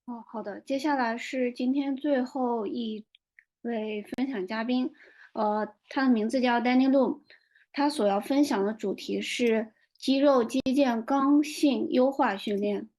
哦，好的，接下来是今天最后一位分享嘉宾，他的名字叫 Danny Lu，他所要分享的主题是肌肉肌腱刚性优化训练。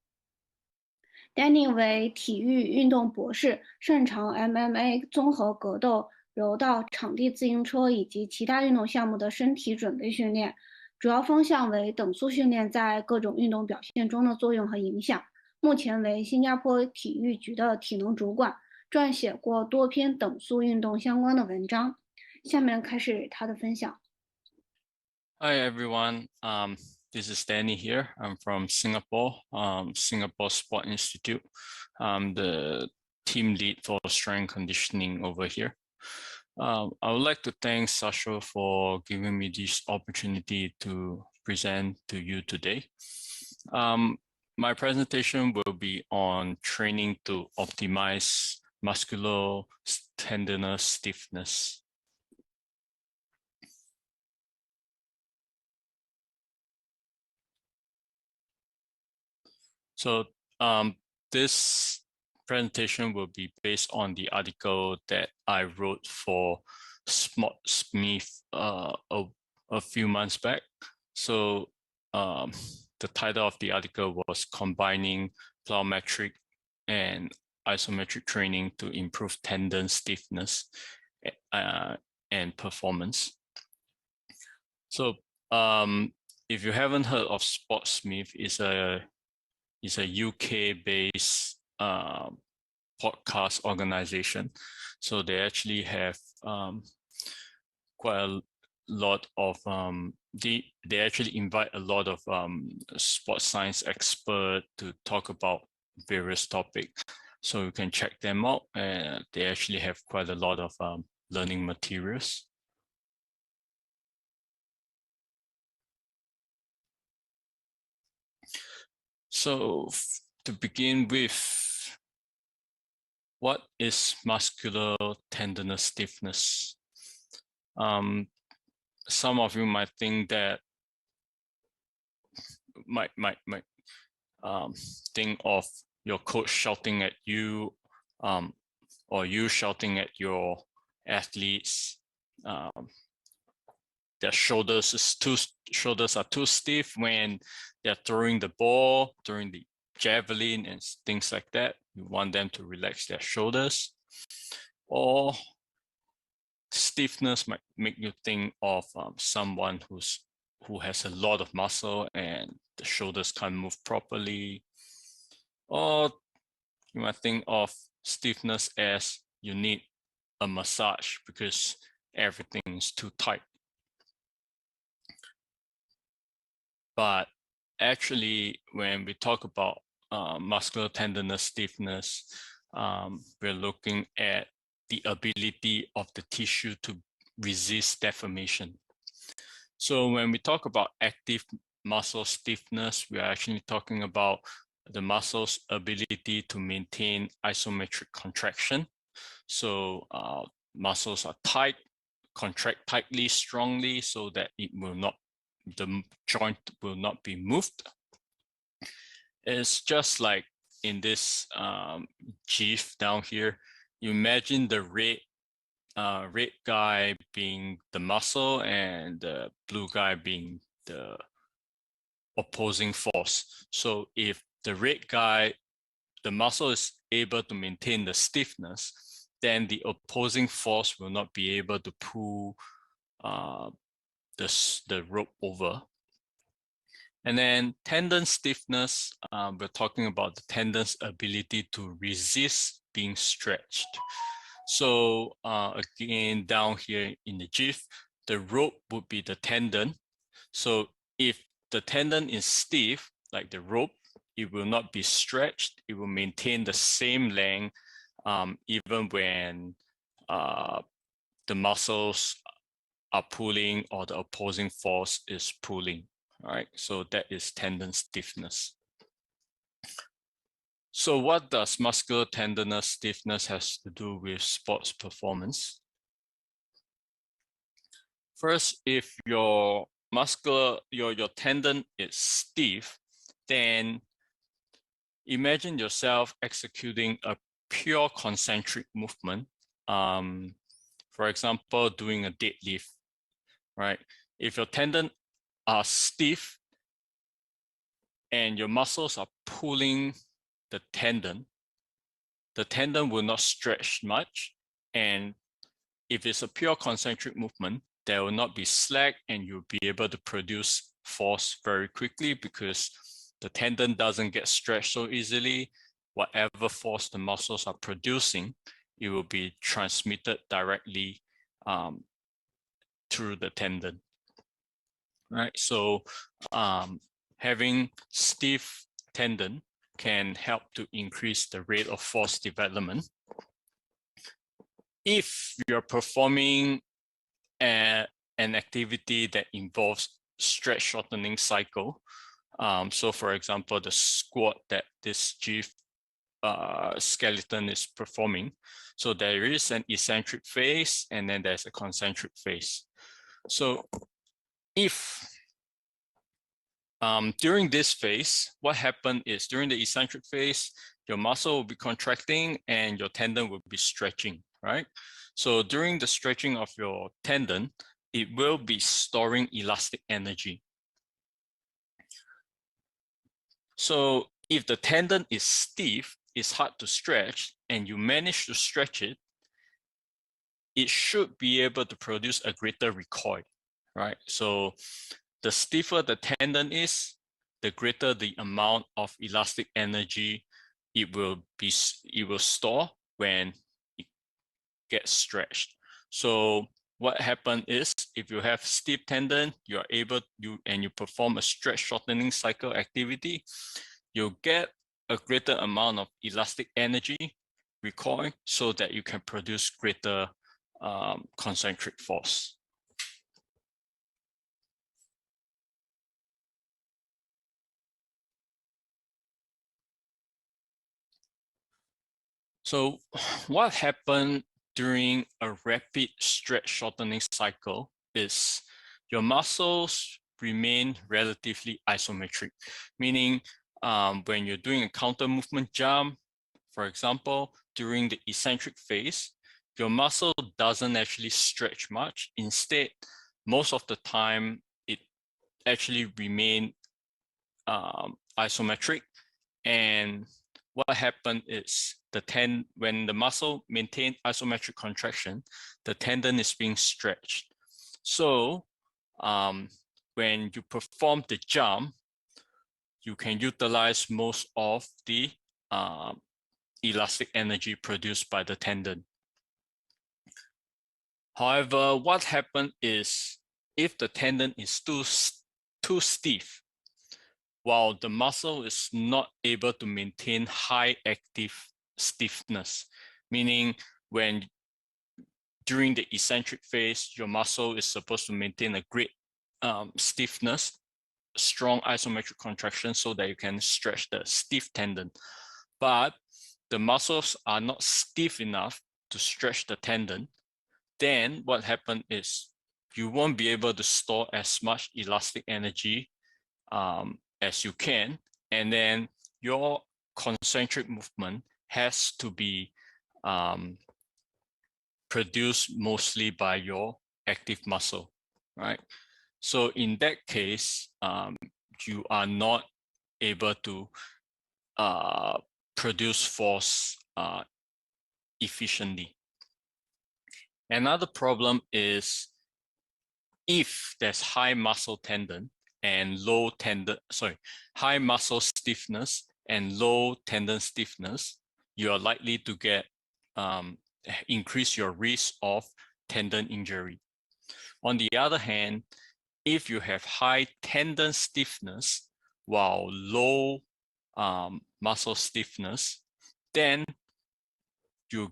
Danny 为体育运动博士，擅长 MMA、综合格斗、柔道、场地自行车以及其他运动项目的身体准备训练，主要方向为等速训练在各种运动表现中的作用和影响。目前为新加坡体育局的体能主管，撰写过多篇等速运动相关的文章。下面开始他的分享。Hi everyone, this is Danny here. I'm from Singapore, Singapore Sport Institute. I'm the team lead for strength conditioning over here. I would like to thank Sasha for giving me this opportunity to present to you today. My presentation will be on training to optimize musculotendinous stiffness. So this presentation will be based on the article that I wrote for Smith a few months back. So the title of the article was Combining Plyometric and Isometric Training to Improve Tendon Stiffness and Performance. So if you haven't heard of Sportsmith, it's a UK-based podcast organization. So they actually have quite a lot of they actually invite a lot of sports science experts to talk about various topics. So you can check them out, and they actually have quite a lot of learning materials. So to begin with, what is muscular tendinous stiffness? Some of you might think that might think of your coach shouting at you, or you shouting at your athletes. Their shoulders are too stiff when they're throwing the ball, throwing the javelin and things like that. You want them to relax their shoulders. Or stiffness might make you think of someone who has a lot of muscle and the shoulders can't move properly. Or you might think of stiffness as you need a massage because everything is too tight. But actually, when we talk about muscular tendinous stiffness, we're looking at the ability of the tissue to resist deformation. So when we talk about active muscle stiffness, we are actually talking about the muscle's ability to maintain isometric contraction. So muscles are tight, contract tightly, strongly, so that the joint will not be moved. It's just like in this GIF down here. You imagine the red guy being the muscle and the blue guy being the opposing force. So if the red guy, the muscle is able to maintain the stiffness, then the opposing force will not be able to pull the rope over. And then tendon stiffness, we're talking about the tendon's ability to resist being stretched. So again, down here in the GIF, the rope would be the tendon. So if the tendon is stiff, like the rope, it will not be stretched. It will maintain the same length even when the muscles are pulling or the opposing force is pulling. All right, so that is tendon stiffness. So what does muscular tendinous stiffness has to do with sports performance? First, if your tendon is stiff, then imagine yourself executing a pure concentric movement. For example, doing a deadlift, right? If your tendons are stiff and your muscles are pulling the tendon will not stretch much. And if it's a pure concentric movement, there will not be slack and you'll be able to produce force very quickly because the tendon doesn't get stretched so easily. Whatever force the muscles are producing, it will be transmitted directly through the tendon. Right, so having stiff tendon can help to increase the rate of force development. If you're performing an activity that involves stretch shortening cycle, so for example, the squat that this G skeleton is performing, so there is an eccentric phase and then there's a concentric phase. So if during this phase, what happened is during the eccentric phase, your muscle will be contracting and your tendon will be stretching, right? So during the stretching of your tendon, it will be storing elastic energy. So if the tendon is stiff, it's hard to stretch, and you manage to stretch it, it should be able to produce a greater recoil, right? So the stiffer the tendon is, the greater the amount of elastic energy it will store when it gets stretched. So what happens is, if you have stiff tendon, you perform a stretch shortening cycle activity, you'll get a greater amount of elastic energy recoil so that you can produce greater concentric force. So what happened during a rapid stretch shortening cycle is your muscles remain relatively isometric, meaning when you're doing a counter movement jump, for example, during the eccentric phase, your muscle doesn't actually stretch much. Instead, most of the time, it actually remains isometric. And what happened is when the muscle maintains isometric contraction, the tendon is being stretched. So when you perform the jump, you can utilize most of the elastic energy produced by the tendon. However, what happened is if the tendon is too stiff, while the muscle is not able to maintain high active stiffness, meaning when during the eccentric phase, your muscle is supposed to maintain a great stiffness, strong isometric contraction so that you can stretch the stiff tendon. But the muscles are not stiff enough to stretch the tendon. Then what happened is you won't be able to store as much elastic energy as you can, and then your concentric movement has to be produced mostly by your active muscle, right? So in that case, you are not able to produce force efficiently. Another problem is if there's high muscle tendon and high muscle stiffness and low tendon stiffness, you are likely to get increase your risk of tendon injury. On the other hand, if you have high tendon stiffness while low muscle stiffness, then you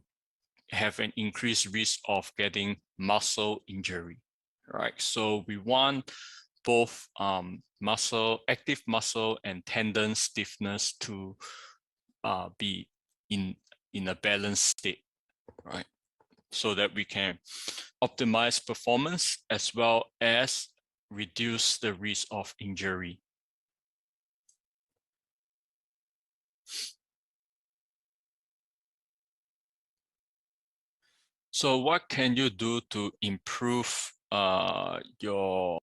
have an increased risk of getting muscle injury, right? So we want both active muscle and tendon stiffness to be in a balanced state, right? So that we can optimize performance as well as reduce the risk of injury. So what can you do to improve your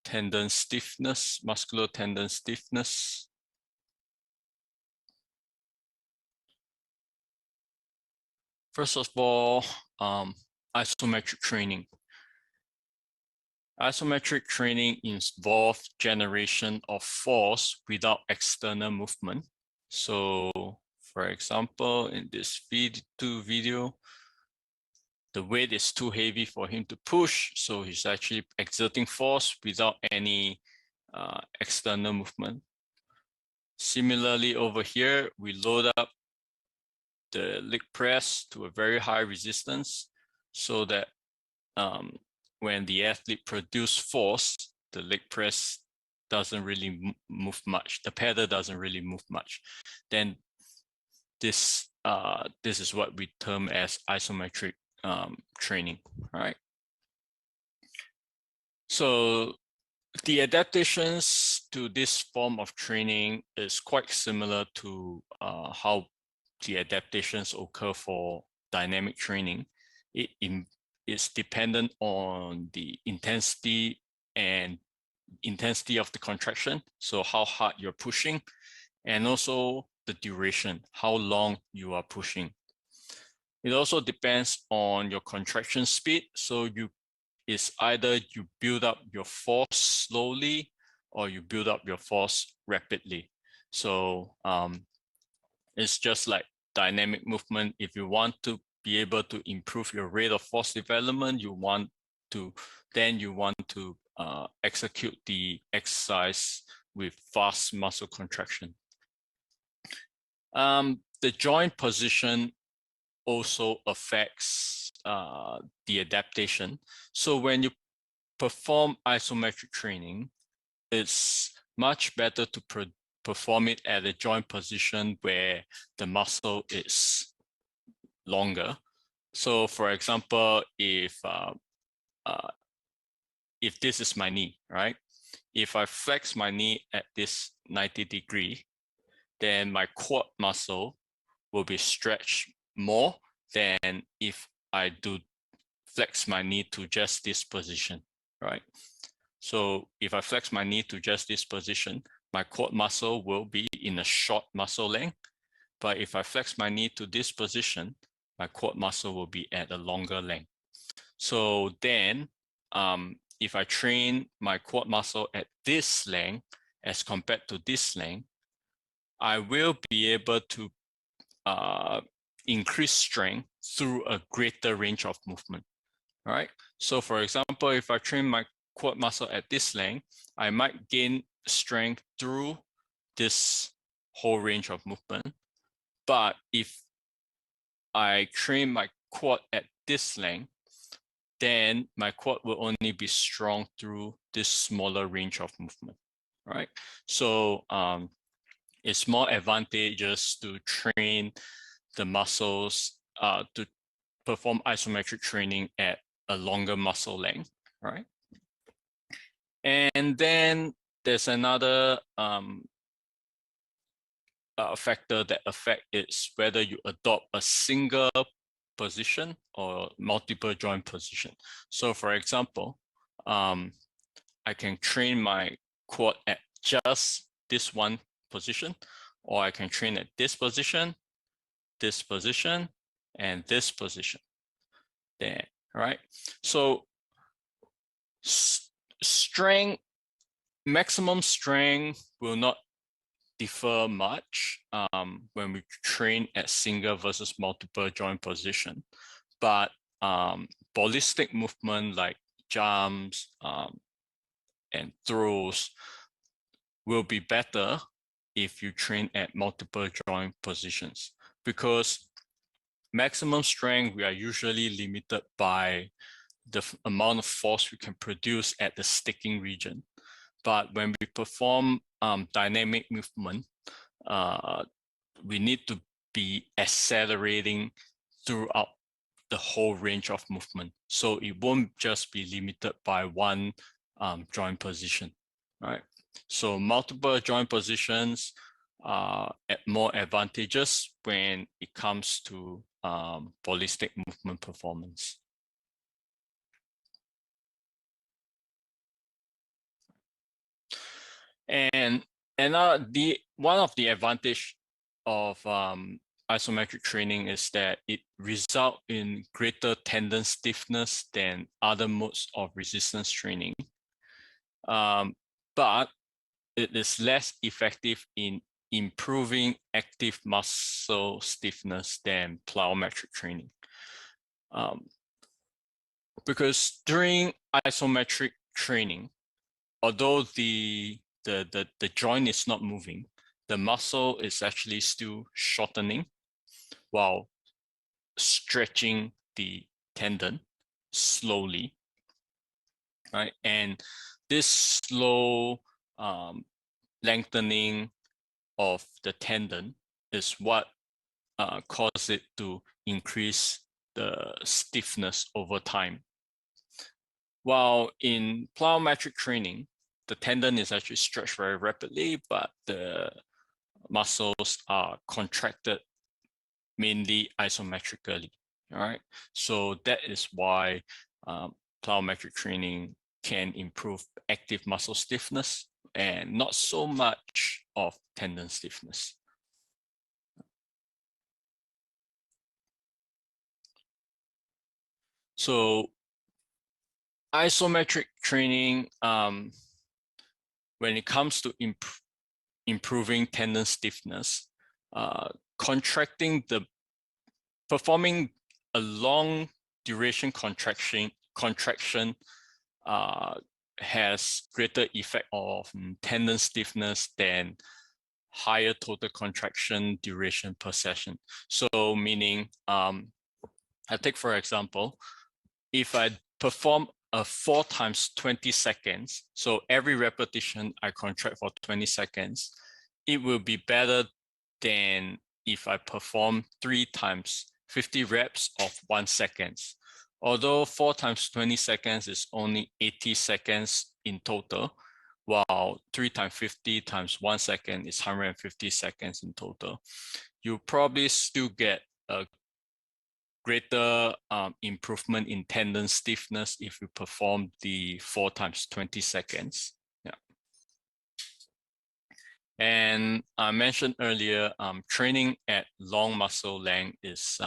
tendon stiffness, muscular tendon stiffness? First of all, isometric training. Isometric training involves generation of force without external movement. So, for example, in this video, the weight is too heavy for him to push, so he's actually exerting force without any external movement. Similarly, over here, we load up the leg press to a very high resistance so that when the athlete produces force, the leg press doesn't really move much. The pedal doesn't really move much. Then this is what we term as isometric training, right? So the adaptations to this form of training is quite similar to how the adaptations occur for dynamic training. It's dependent on the intensity of the contraction, so how hard you're pushing, and also the duration, how long you are pushing. It also depends on your contraction speed, so it's either you build up your force slowly or you build up your force rapidly. So it's just like dynamic movement. If you want to be able to improve your rate of force development, you want to execute the exercise with fast muscle contraction. The joint position also affects the adaptation. So when you perform isometric training, it's much better to perform it at a joint position where the muscle is longer. So for example, if this is my knee, right? If I flex my knee at this 90-degree, then my quad muscle will be stretched more than if I do flex my knee to just this position, right? So if I flex my knee to just this position, my quad muscle will be in a short muscle length. But if I flex my knee to this position, my quad muscle will be at a longer length. So then if I train my quad muscle at this length as compared to this length, I will be able to increase strength through a greater range of movement. All right. So for example, if I train my quad muscle at this length, I might gain strength through this whole range of movement. But if I train my quad at this length, then my quad will only be strong through this smaller range of movement, right? So it's more advantageous to train the muscles to perform isometric training at a longer muscle length, right? And then there's another factor that affects is whether you adopt a single position or multiple joint position. So for example, I can train my quad at just this one position, or I can train at this position, and this position. There, right? So strength, maximum strength will not differ much when we train at single versus multiple joint position, but ballistic movement like jumps and throws will be better if you train at multiple joint positions, because maximum strength, we are usually limited by the amount of force we can produce at the sticking region. But when we perform dynamic movement, we need to be accelerating throughout the whole range of movement. So it won't just be limited by one joint position, right? So multiple joint positions are more advantageous when it comes to ballistic movement performance. And one of the advantage of isometric training is that it results in greater tendon stiffness than other modes of resistance training. But it is less effective in improving active muscle stiffness than plyometric training. Because during isometric training, although the joint is not moving, the muscle is actually still shortening while stretching the tendon slowly, right? And this slow lengthening of the tendon is what causes it to increase the stiffness over time. While in plyometric training, the tendon is actually stretched very rapidly, but the muscles are contracted mainly isometrically. All right, so that is why plyometric training can improve active muscle stiffness and not so much of tendon stiffness. So isometric training, when it comes to improving tendon stiffness, performing a long duration contraction has greater effect of tendon stiffness than higher total contraction duration per session. So meaning, I take for example, if I perform a 4 times 20 seconds, so every repetition I contract for 20 seconds, it will be better than if I perform 3 times 50 reps of 1 second. Although 4 times 20 seconds is only 80 seconds in total, while 3 times 50 times 1 second is 150 seconds in total, you probably still get a greater improvement in tendon stiffness if you perform the 4 times 20 seconds. Yeah. And I mentioned earlier, training at long muscle length is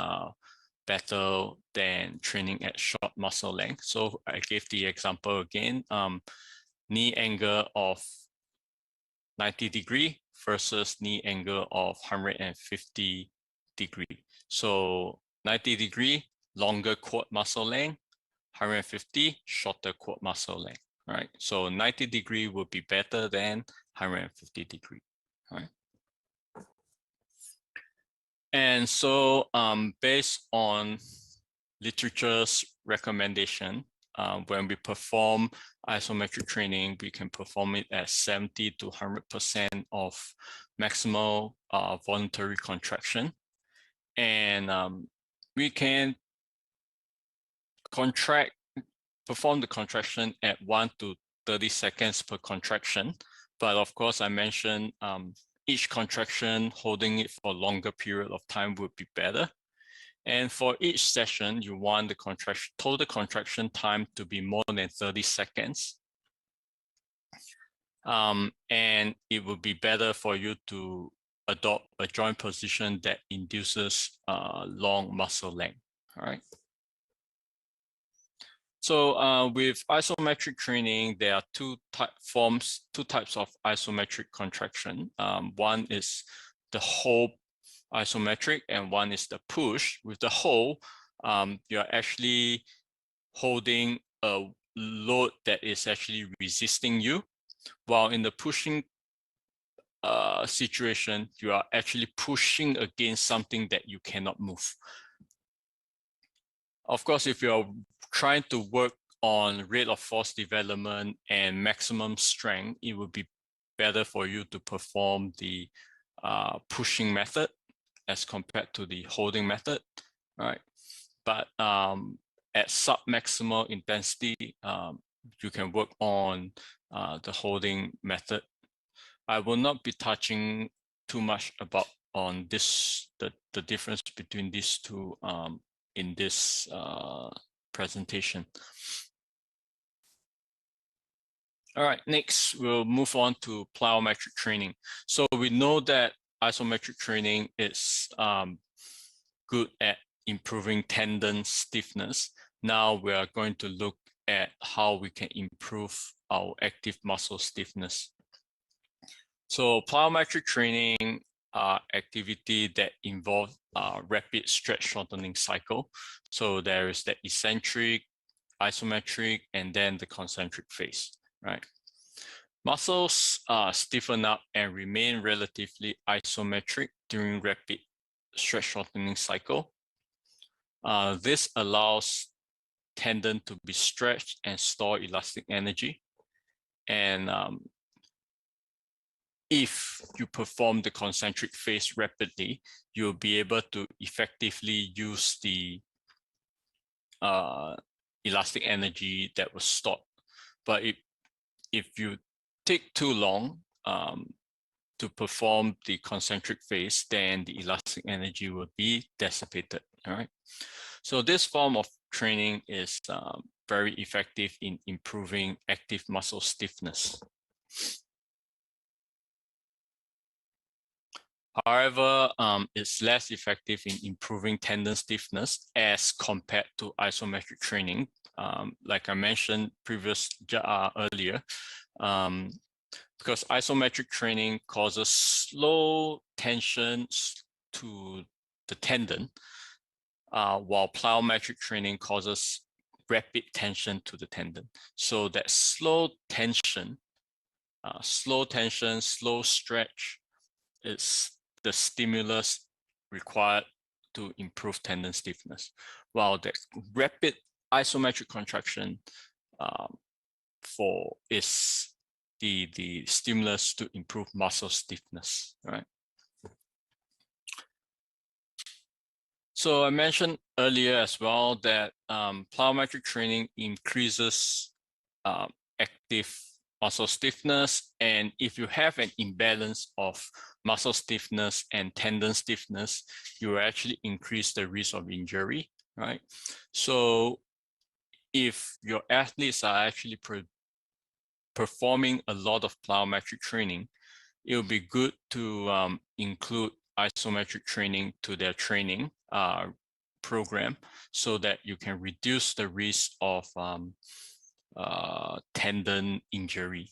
better than training at short muscle length. So I gave the example again, knee angle of 90 degree versus knee angle of 150 degree. So 90 degree, longer quad muscle length, 150, shorter quad muscle length, right? So 90 degree would be better than 150 degree, right? And so based on literature's recommendation, when we perform isometric training, we can perform it at 70 to 100% of maximal voluntary contraction. And we can perform the contraction at 1 to 30 seconds per contraction. But of course, I mentioned each contraction, holding it for a longer period of time would be better. And for each session, you want the total contraction time to be more than 30 seconds. And it would be better for you to adopt a joint position that induces long muscle length, all right? So with isometric training, there are two types of isometric contraction. One is the hold isometric and one is the push. With the hold, you're actually holding a load that is actually resisting you, while in the pushing situation, you are actually pushing against something that you cannot move. Of course, if you're trying to work on rate of force development and maximum strength, it would be better for you to perform the pushing method as compared to the holding method, right? But at sub-maximal intensity, you can work on the holding method. I will not be touching too much about on this, the difference between these two in this presentation. All right, next we'll move on to plyometric training. So we know that isometric training is good at improving tendon stiffness. Now we are going to look at how we can improve our active muscle stiffness. So plyometric training are activity that involve rapid stretch shortening cycle. So there is the eccentric, isometric, and then the concentric phase, right? Muscles stiffen up and remain relatively isometric during rapid stretch shortening cycle. This allows tendon to be stretched and store elastic energy. And if you perform the concentric phase rapidly, you'll be able to effectively use the elastic energy that was stored. But if you take too long to perform the concentric phase, then the elastic energy will be dissipated. All right. So this form of training is very effective in improving active muscle stiffness. However, it's less effective in improving tendon stiffness as compared to isometric training. Like I mentioned earlier, because isometric training causes slow tensions to the tendon, while plyometric training causes rapid tension to the tendon. So that slow tension, slow stretch is the stimulus required to improve tendon stiffness, while the rapid isometric contraction is the stimulus to improve muscle stiffness, right? So I mentioned earlier as well that plyometric training increases active muscle stiffness. And if you have an imbalance of muscle stiffness and tendon stiffness, you will actually increase the risk of injury, right? So if your athletes are actually performing a lot of plyometric training, it will be good to include isometric training to their training program so that you can reduce the risk of tendon injury.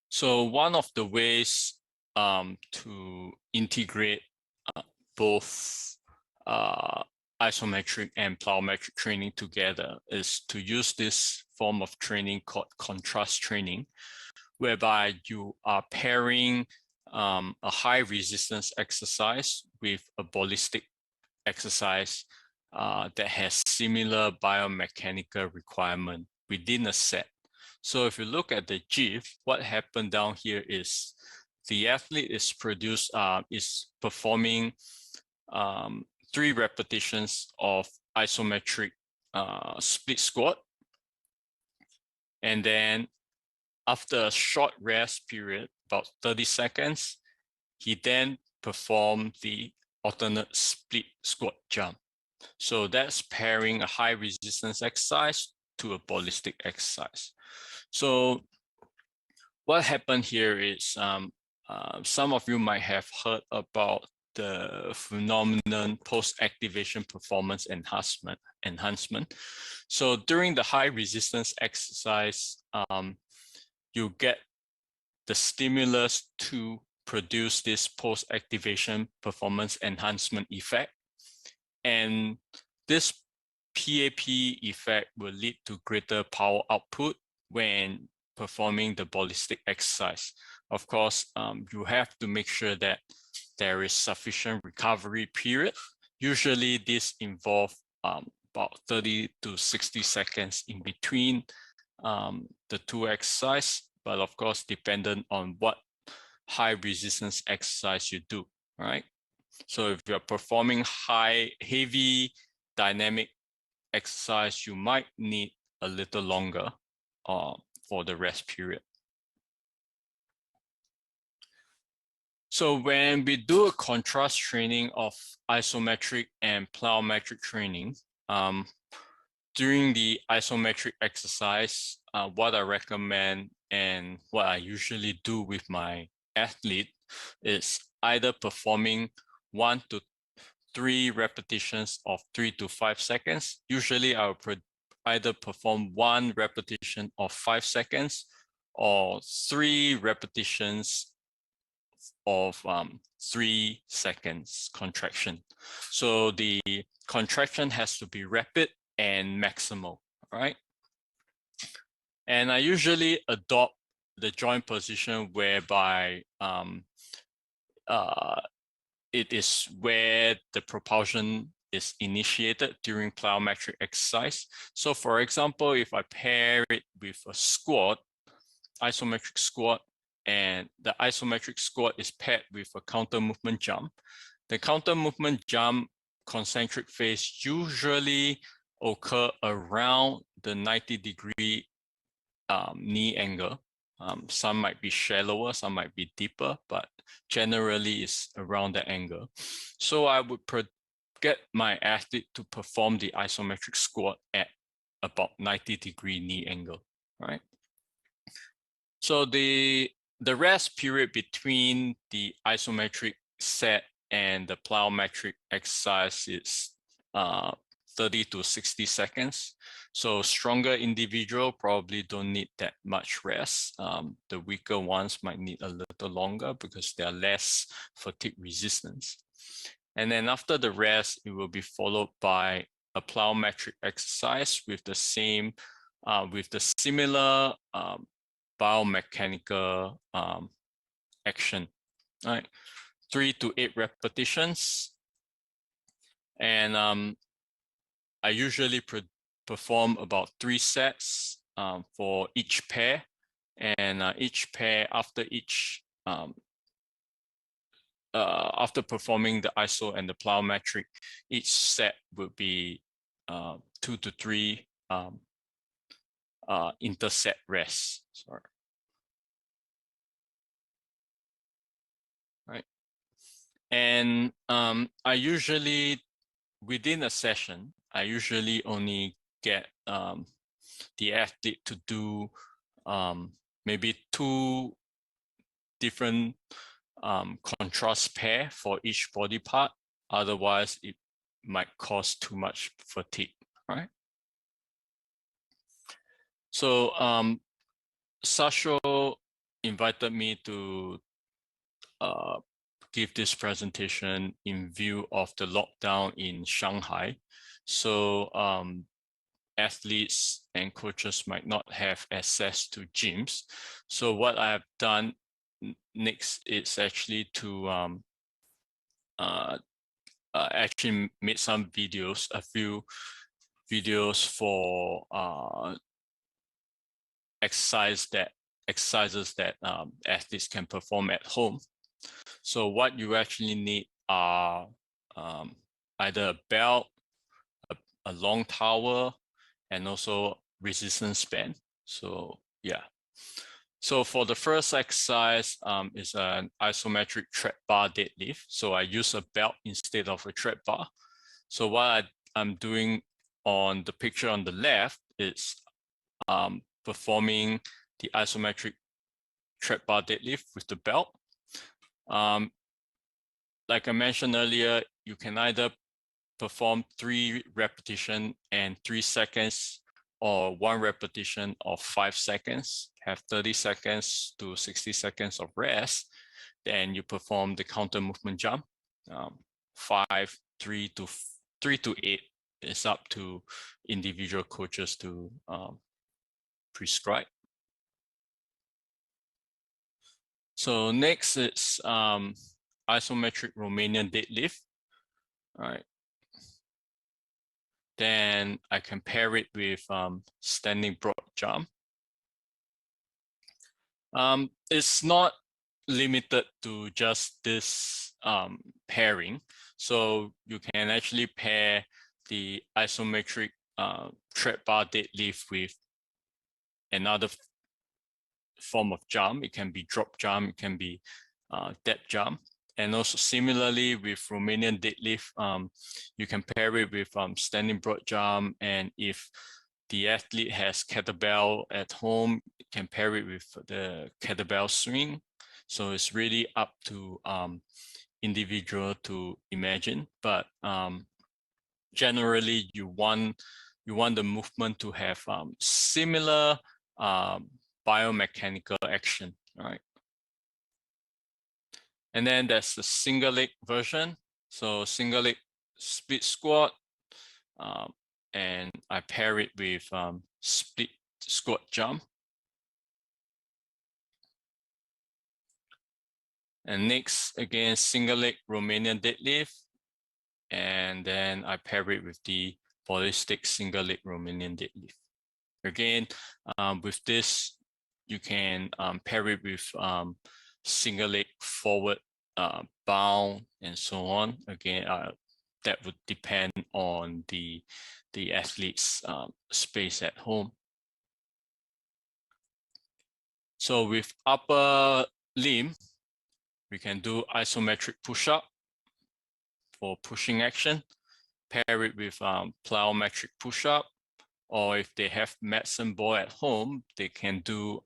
So one of the ways to integrate both isometric and plyometric training together is to use this form of training called contrast training, whereby you are pairing a high resistance exercise with a ballistic exercise that has similar biomechanical requirement within a set. So if you look at the GIF, what happened down here is the athlete is performing 3 repetitions of isometric split squat. And then after a short rest period, about 30 seconds, he then performed the alternate split squat jump. So that's pairing a high resistance exercise to a ballistic exercise. So what happened here is some of you might have heard about the phenomenon post-activation performance enhancement. So during the high resistance exercise, you get the stimulus to produce this post-activation performance enhancement effect. And this PAP effect will lead to greater power output when performing the ballistic exercise. Of course, you have to make sure that there is sufficient recovery period. Usually this involves about 30 to 60 seconds in between the 2 exercises, but of course, dependent on what high resistance exercise you do, right? So if you're performing heavy dynamic exercise, you might need a little longer for the rest period. So when we do a contrast training of isometric and plyometric training, during the isometric exercise, what I recommend and what I usually do with my athlete is either performing 1 to 3 repetitions of 3 to 5 seconds. Usually I will either perform 1 repetition of 5 seconds or 3 repetitions of 3 seconds contraction. So the contraction has to be rapid and maximal, right? And I usually adopt the joint position whereby it is where the propulsion is initiated during plyometric exercise. So for example, if I pair it with a squat, isometric squat, and the isometric squat is paired with a counter movement jump, the counter movement jump concentric phase usually occur around the 90-degree knee angle. Some might be shallower, some might be deeper, but generally it's around the angle. So I would get my athlete to perform the isometric squat at about 90-degree knee angle, right? So the rest period between the isometric set and the plyometric exercise is 30 to 60 seconds. So stronger individual probably don't need that much rest. The weaker ones might need a little longer because they are less fatigue resistance. And then after the rest, it will be followed by a plyometric exercise with the same, with the similar biomechanical action, right? 3 to 8 repetitions. And I usually perform about 3 sets for each pair. And each pair after after performing the iso and the plyometric, each set would be 2 to 3 interset rests. Sorry. Right. And I usually, within a session, I usually only get the athlete to do maybe 2 different contrast pair for each body part. Otherwise, it might cause too much fatigue, right? So Sasho invited me to give this presentation in view of the lockdown in Shanghai. So athletes and coaches might not have access to gyms. So what I have done next is actually to actually made some videos, a few videos for exercises that athletes can perform at home. So what you actually need are either a belt, a long towel, and also resistance band. So yeah. So for the first exercise is an isometric tread bar deadlift. So I use a belt instead of a tread bar. So what I'm doing on the picture on the left is performing the isometric tread bar deadlift with the belt. Like I mentioned earlier, you can either perform 3 repetitions and 3 seconds or 1 repetition of 5 seconds, have 30 seconds to 60 seconds of rest. Then you perform the counter movement jump, 5, 3 to 8. It's up to individual coaches to prescribe. So next is isometric Romanian deadlift. All right. Then I can pair it with standing broad jump. It's not limited to just this pairing. So you can actually pair the isometric tread bar deadlift with another form of jump. It can be drop jump, it can be depth jump. And also similarly with Romanian deadlift, you can pair it with standing broad jump. And if the athlete has kettlebell at home, you can pair it with the kettlebell swing. So it's really up to individual to imagine, but generally you want the movement to have similar biomechanical action, right? And then there's the single leg version. So single leg split squat, and I pair it with split squat jump. And next, again, single leg Romanian deadlift. And then I pair it with the ballistic single leg Romanian deadlift. Again, with this, you can pair it with single leg forward bound and so on. Again, that would depend on the athlete's space at home. So with upper limb, we can do isometric push-up for pushing action, pair it with plyometric push-up, or if they have medicine ball at home, they can do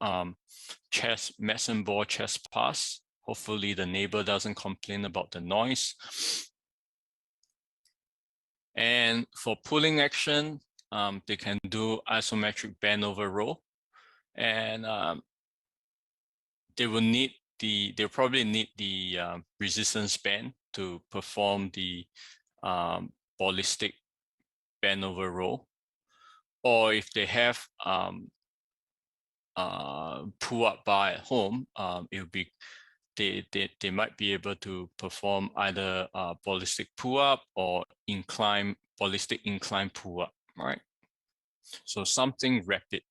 medicine ball chest pass. Hopefully the neighbor doesn't complain about the noise. And for pulling action, they can do isometric bend over row. And they'll probably need the resistance band to perform the ballistic bend over row. Or if they have pull-up bar at home, it'll be they might be able to perform either ballistic pull-up or ballistic incline pull-up, right? So something rapid.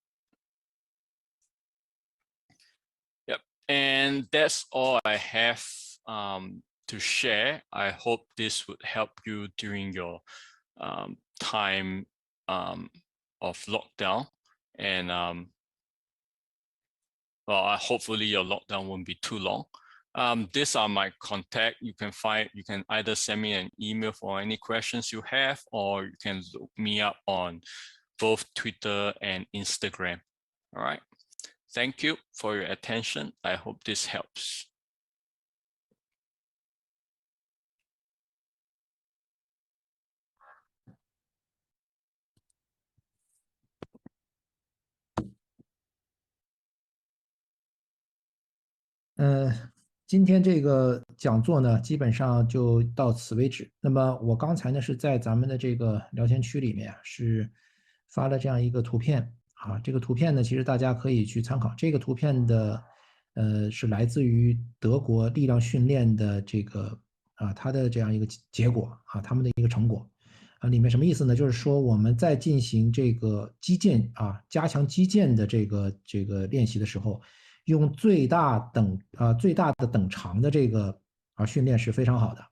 Yep, and that's all I have to share. I hope this would help you during your time of lockdown, and well, hopefully your lockdown won't be too long. These are my contact. You can either send me an email for any questions you have, or you can look me up on both Twitter and Instagram. All right. Thank you for your attention. I hope this helps.今天这个讲座呢，基本上就到此为止。那么我刚才呢是在咱们的这个聊天区里面是发了这样一个图片啊，这个图片呢其实大家可以去参考。这个图片的是来自于德国力量训练的这个它的这样一个结果啊，他们的一个成果啊，里面什么意思呢？就是说我们在进行这个击剑啊，加强击剑的这个练习的时候。用最大的等长的这个训练是非常好的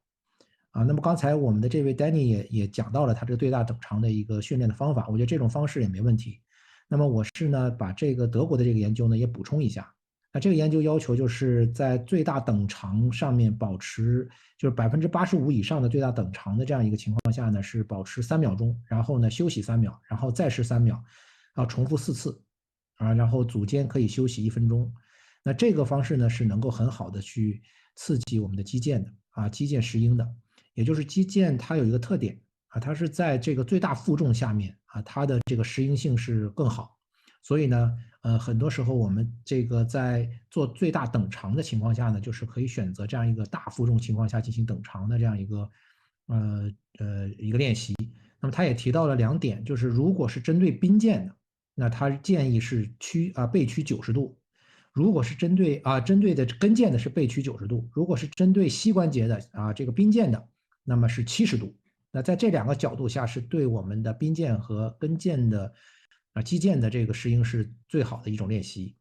啊。那么刚才我们的这位 Danny 也讲到了他这个最大等长的一个训练的方法，我觉得这种方式也没问题。那么我是呢把这个德国的这个研究呢也补充一下。那这个研究要求就是在最大等长上面保持就是85%以上的最大等长的这样一个情况下呢，是保持3秒钟，然后呢休息3秒，然后再是3秒，重复4次。然后组间可以休息1分钟，那这个方式呢是能够很好的去刺激我们的肌腱的肌腱石英的，也就是肌腱它有一个特点它是在这个最大负重下面它的这个石英性是更好，所以呢很多时候我们这个在做最大等长的情况下呢，就是可以选择这样一个大负重情况下进行等长的这样一个一个练习。那么他也提到了2点，就是如果是针对髌腱的。那他建议是背屈90度，如果是针对的跟腱的是背屈90度，如果是针对膝关节的这个髌腱的，那么是70度。那在这2个角度下，是对我们的髌腱和跟腱的肌腱的这个石英是最好的一种练习。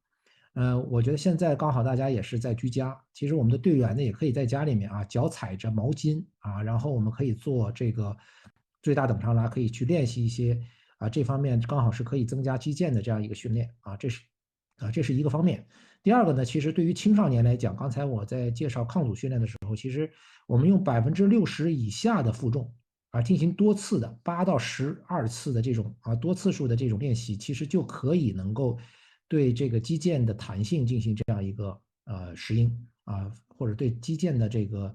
我觉得现在刚好大家也是在居家，其实我们的队员呢也可以在家里面脚踩着毛巾然后我们可以做这个最大等长拉，可以去练习一些。这方面刚好是可以增加肌腱的这样一个训练这是一个方面。第二个呢，其实对于青少年来讲，刚才我在介绍抗阻训练的时候，其实我们用60%以下的负重进行多次的8到12次的这种多次数的这种练习，其实就可以能够对这个肌腱的弹性进行这样一个适应或者对肌腱的这个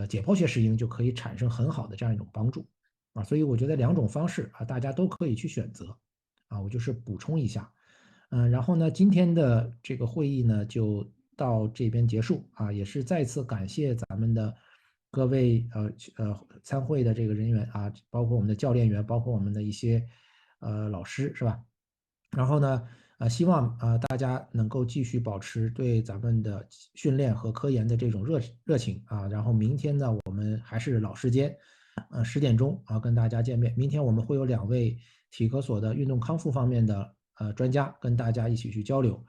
解剖学适应就可以产生很好的这样一种帮助所以我觉得2种方式大家都可以去选择我就是补充一下。然后呢，今天的这个会议呢就到这边结束也是再次感谢咱们的各位参会的这个人员包括我们的教练员，包括我们的一些老师是吧？然后呢，希望大家能够继续保持对咱们的训练和科研的这种热情然后明天呢，我们还是老时间，10点钟跟大家见面。明天我们会有2位体科所的运动康复方面的专家跟大家一起去交流。